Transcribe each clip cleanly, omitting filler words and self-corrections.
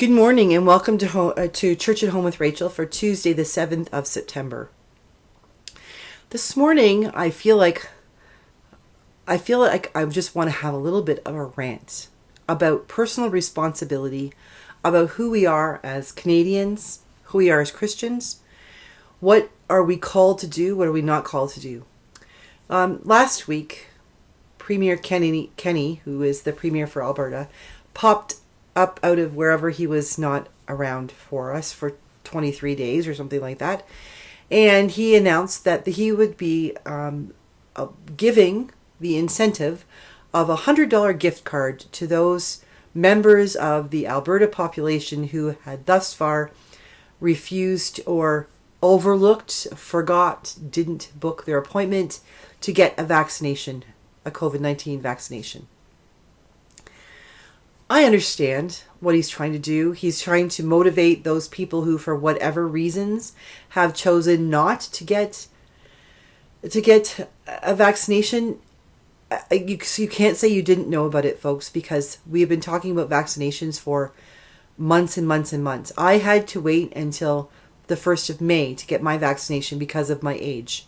Good morning and welcome to Church at Home with Rachael for Tuesday, the 7th of September. This morning, I feel like I just want to have a little bit of a rant about personal responsibility, about who we are as Canadians, who we are as Christians. What are we called to do? What are we not called to do? Last week, Premier Kenny, who is the Premier for Alberta, popped up out of wherever he was not around for us for 23 days or something like that. And he announced that he would be giving the incentive of a $100 gift card to those members of the Alberta population who had thus far refused or overlooked, forgot, didn't book their appointment to get a vaccination, a COVID-19 vaccination. I understand what he's trying to do. He's trying to motivate those people who, for whatever reasons, have chosen not to get a vaccination. You can't say you didn't know about it, folks, because we have been talking about vaccinations for months and months and months. I had to wait until the 1st of May to get my vaccination because of my age.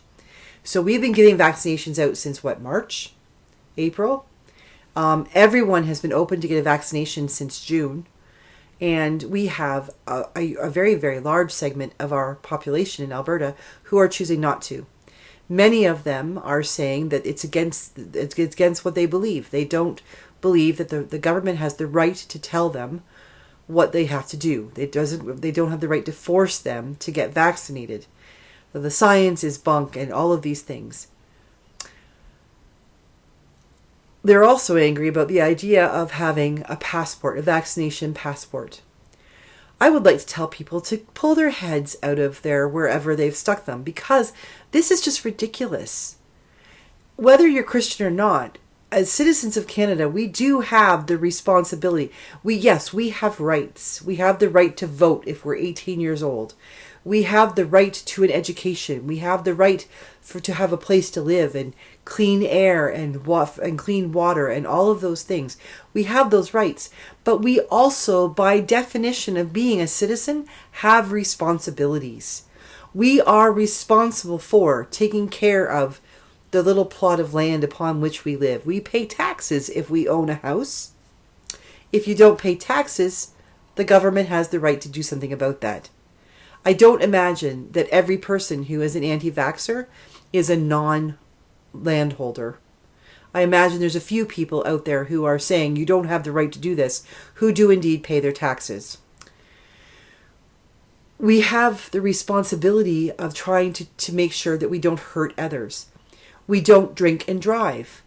So we've been getting vaccinations out since March? April? Everyone has been open to get a vaccination since June, and we have a very, very large segment of our population in Alberta who are choosing not to. Many of them are saying that it's against what they believe. They don't believe that the government has the right to tell them what they have to do. They don't have the right to force them to get vaccinated. So the science is bunk and all of these things. They're also angry about the idea of having a passport, a vaccination passport. I would like to tell people to pull their heads out of wherever they've stuck them, because this is just ridiculous. Whether you're Christian or not, as citizens of Canada, we do have the responsibility. We have rights. We have the right to vote if we're 18 years old. We have the right to an education. We have the right to have a place to live and clean air and clean water and all of those things. We have those rights. But we also, by definition of being a citizen, have responsibilities. We are responsible for taking care of the little plot of land upon which we live. We pay taxes if we own a house. If you don't pay taxes, the government has the right to do something about that. I don't imagine that every person who is an anti-vaxxer is a non-landholder. I imagine there's a few people out there who are saying you don't have the right to do this, who do indeed pay their taxes. We have the responsibility of trying to make sure that we don't hurt others. We don't drink and drive.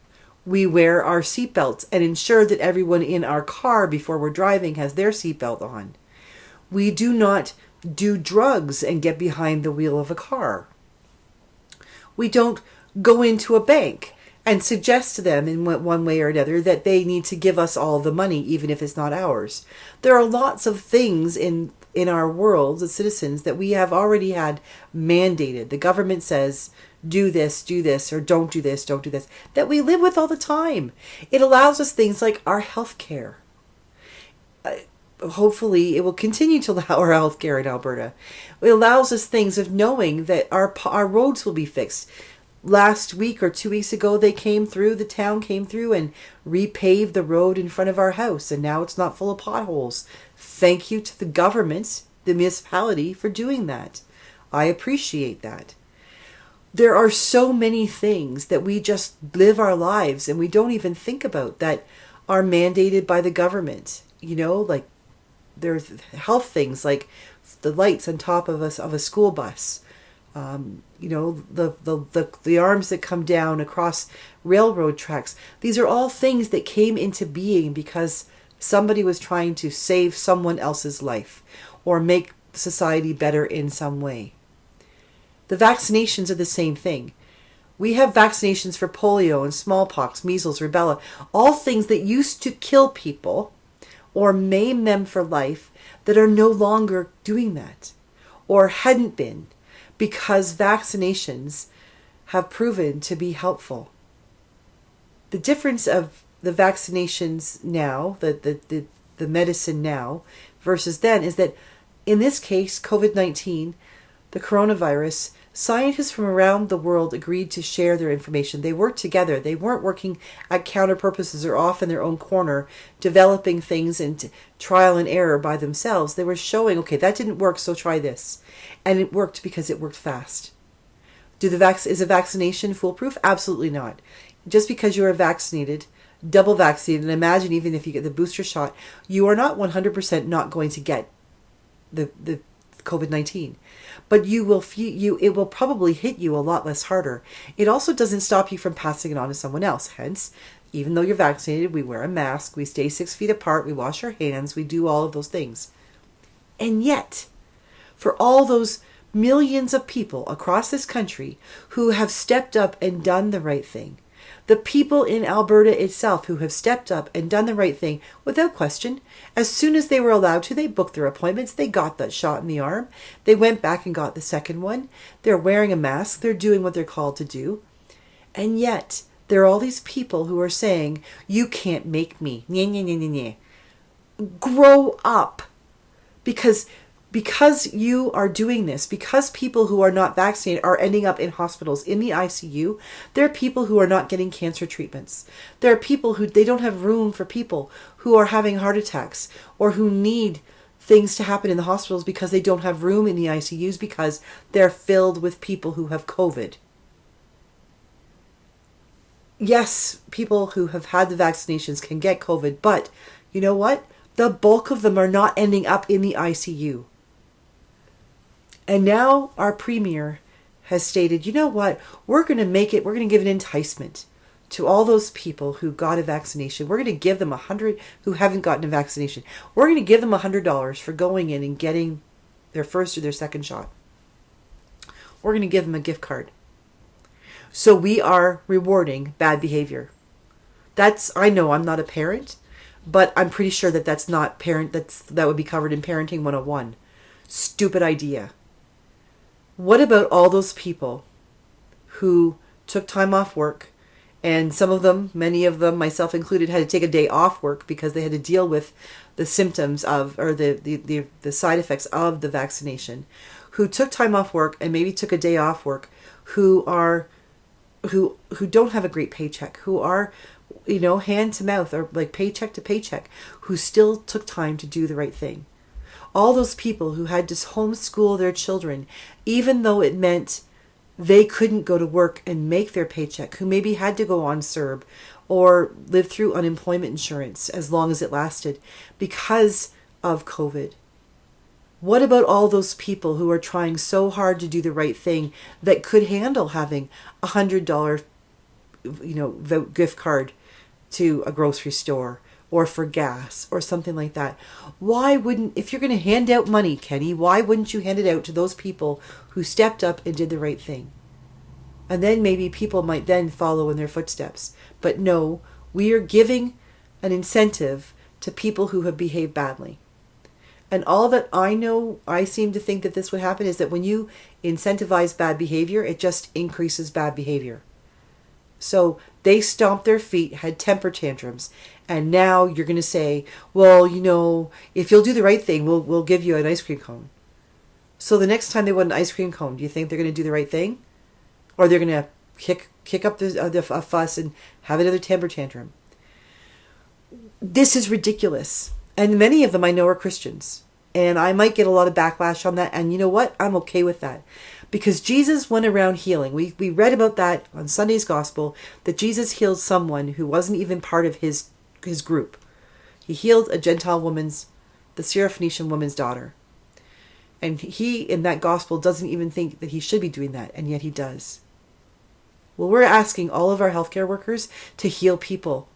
We wear our seatbelts and ensure that everyone in our car before we're driving has their seatbelt on. We do not do drugs and get behind the wheel of a car. We don't go into a bank and suggest to them in one way or another that they need to give us all the money, even if it's not ours. There are lots of things in our world as citizens that we have already had mandated. The government says, do this, or don't do this, that we live with all the time. It allows us things like our health care. Hopefully it will continue to allow our health care in Alberta. It allows us things of knowing that our roads will be fixed. Last week or 2 weeks ago, the town came through and repaved the road in front of our house, and now it's not full of potholes. Thank you to the government, the municipality, for doing that. I appreciate that. There are so many things that we just live our lives and we don't even think about that are mandated by the government. Like there's health things like the lights on top of a school bus. The arms that come down across railroad tracks. These are all things that came into being because somebody was trying to save someone else's life or make society better in some way. The vaccinations are the same thing. We have vaccinations for polio and smallpox, measles, rubella, all things that used to kill people or maim them for life that are no longer doing that or hadn't been, because vaccinations have proven to be helpful. The difference of the vaccinations now, the the medicine now versus then is that in this case, COVID-19, the coronavirus, scientists from around the world agreed to share their information. They worked together. They weren't working at counter purposes or off in their own corner, developing things and trial and error by themselves. They were showing, okay, that didn't work, so try this. And it worked because it worked fast. Is a vaccination foolproof? Absolutely not. Just because you are vaccinated, double vaccinated, and imagine even if you get the booster shot, you are not 100% not going to get the COVID-19. But it will probably hit you a lot less harder. It also doesn't stop you from passing it on to someone else. Hence, even though you're vaccinated, we wear a mask, we stay 6 feet apart, we wash our hands, we do all of those things. And yet, for all those millions of people across this country who have stepped up and done the right thing, the people in Alberta itself who have stepped up and done the right thing without question, as soon as they were allowed to, they booked their appointments, they got that shot in the arm, they went back and got the second one, they're wearing a mask, they're doing what they're called to do. And yet, there are all these people who are saying, you can't make me. Nye, nye, nye, nye, nye. Grow up. Because you are doing this, because people who are not vaccinated are ending up in hospitals, in the ICU, there are people who are not getting cancer treatments. There are people who, they don't have room for people who are having heart attacks or who need things to happen in the hospitals because they don't have room in the ICUs because they're filled with people who have COVID. Yes, people who have had the vaccinations can get COVID, but you know what? The bulk of them are not ending up in the ICU. And now our premier has stated, you know what, we're going to give an enticement to all those people who got a vaccination. We're going to give them who haven't gotten a vaccination. We're going to give them $100 for going in and getting their first or their second shot. We're going to give them a gift card. So we are rewarding bad behavior. I know I'm not a parent, but I'm pretty sure that would be covered in Parenting 101. Stupid idea. What about all those people who took time off work, and some of them, many of them, myself included, had to take a day off work because they had to deal with the symptoms of, or the side effects of the vaccination, who took time off work and maybe took a day off work, who don't have a great paycheck, who are, hand to mouth or like paycheck to paycheck, who still took time to do the right thing. All those people who had to homeschool their children, even though it meant they couldn't go to work and make their paycheck, who maybe had to go on CERB or live through unemployment insurance as long as it lasted because of COVID. What about all those people who are trying so hard to do the right thing that could handle having $100, gift card to a grocery store or for gas or something like that? If you're going to hand out money, Kenny, why wouldn't you hand it out to those people who stepped up and did the right thing? And then maybe people might then follow in their footsteps. But no, we are giving an incentive to people who have behaved badly. And all that I seem to think that this would happen is that when you incentivize bad behavior, it just increases bad behavior. So they stomped their feet, had temper tantrums, and now you're going to say, well, if you'll do the right thing, we'll give you an ice cream cone. So the next time they want an ice cream cone, do you think they're going to do the right thing? Or they're going to kick up a fuss and have another temper tantrum? This is ridiculous. And many of them I know are Christians. And I might get a lot of backlash on that. And you know what? I'm okay with that. Because Jesus went around healing. We read about that on Sunday's Gospel, that Jesus healed someone who wasn't even part of his group. He healed a Gentile the Syrophoenician woman's daughter. And he, in that Gospel, doesn't even think that he should be doing that. And yet he does. Well, we're asking all of our healthcare workers to heal people,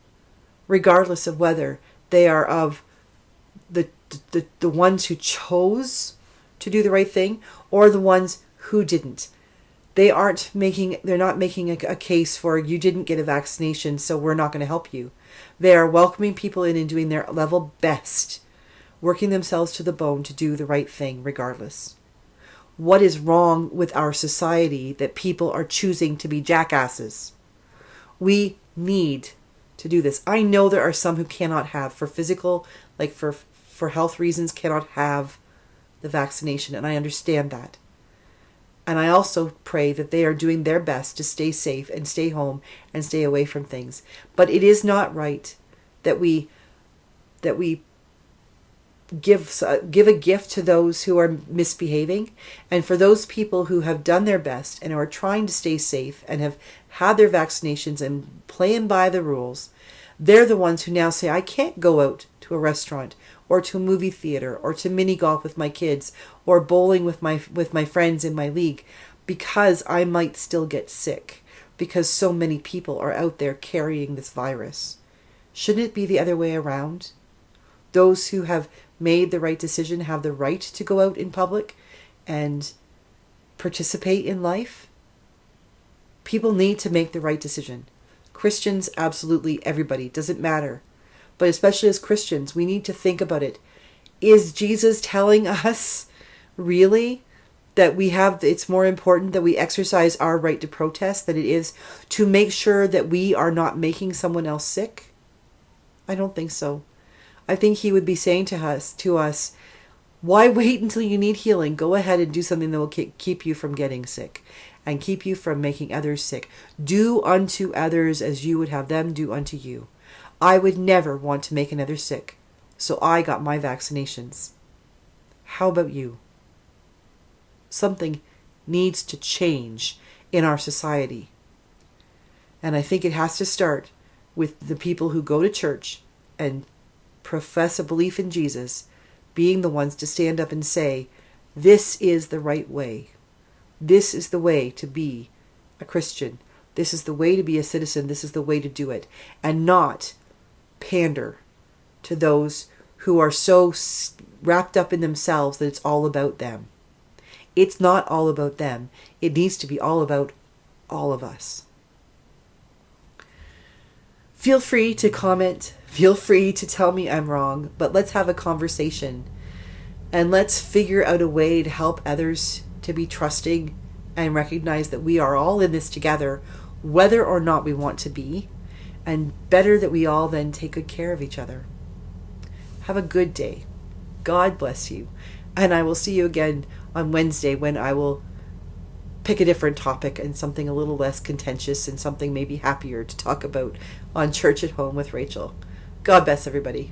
regardless of whether they are of the ones who chose to do the right thing or the ones who didn't. They're not making a case for you didn't get a vaccination, so we're not going to help you. They are welcoming people in and doing their level best, working themselves to the bone to do the right thing regardless. What is wrong with our society that people are choosing to be jackasses? We need to do this. I know there are some who cannot have, for physical, like for health reasons, cannot have the vaccination, and I understand that. And I also pray that they are doing their best to stay safe and stay home and stay away from things. But it is not right that we give a gift to those who are misbehaving, and for those people who have done their best and are trying to stay safe and have had their vaccinations and playing by the rules, they're the ones who now say, I can't go out to a restaurant or to a movie theater or to mini golf with my kids or bowling with my friends in my league because I might still get sick because so many people are out there carrying this virus. Shouldn't it be the other way around? Those who have made the right decision have the right to go out in public and participate in life. People need to make the right decision. Christians, absolutely, everybody, doesn't matter. But especially as Christians, we need to think about it. Is Jesus telling us really that it's more important that we exercise our right to protest than it is to make sure that we are not making someone else sick? I don't think so. I think he would be saying to us, why wait until you need healing? Go ahead and do something that will keep you from getting sick and keep you from making others sick. Do unto others as you would have them do unto you. I would never want to make another sick, so I got my vaccinations. How about you? Something needs to change in our society. And I think it has to start with the people who go to church and profess a belief in Jesus being the ones to stand up and say, this is the right way. This is the way to be a Christian. This is the way to be a citizen. This is the way to do it. And not pander to those who are so wrapped up in themselves that it's all about them. It's not all about them. It needs to be all about all of us. Feel free to comment. Feel free to tell me I'm wrong. But let's have a conversation. And let's figure out a way to help others to be trusting and recognize that we are all in this together, whether or not we want to be. And better that we all then take good care of each other. Have a good day. God bless you. And I will see you again on Wednesday when I will pick a different topic and something a little less contentious and something maybe happier to talk about on Church at Home with Rachael. God bless everybody.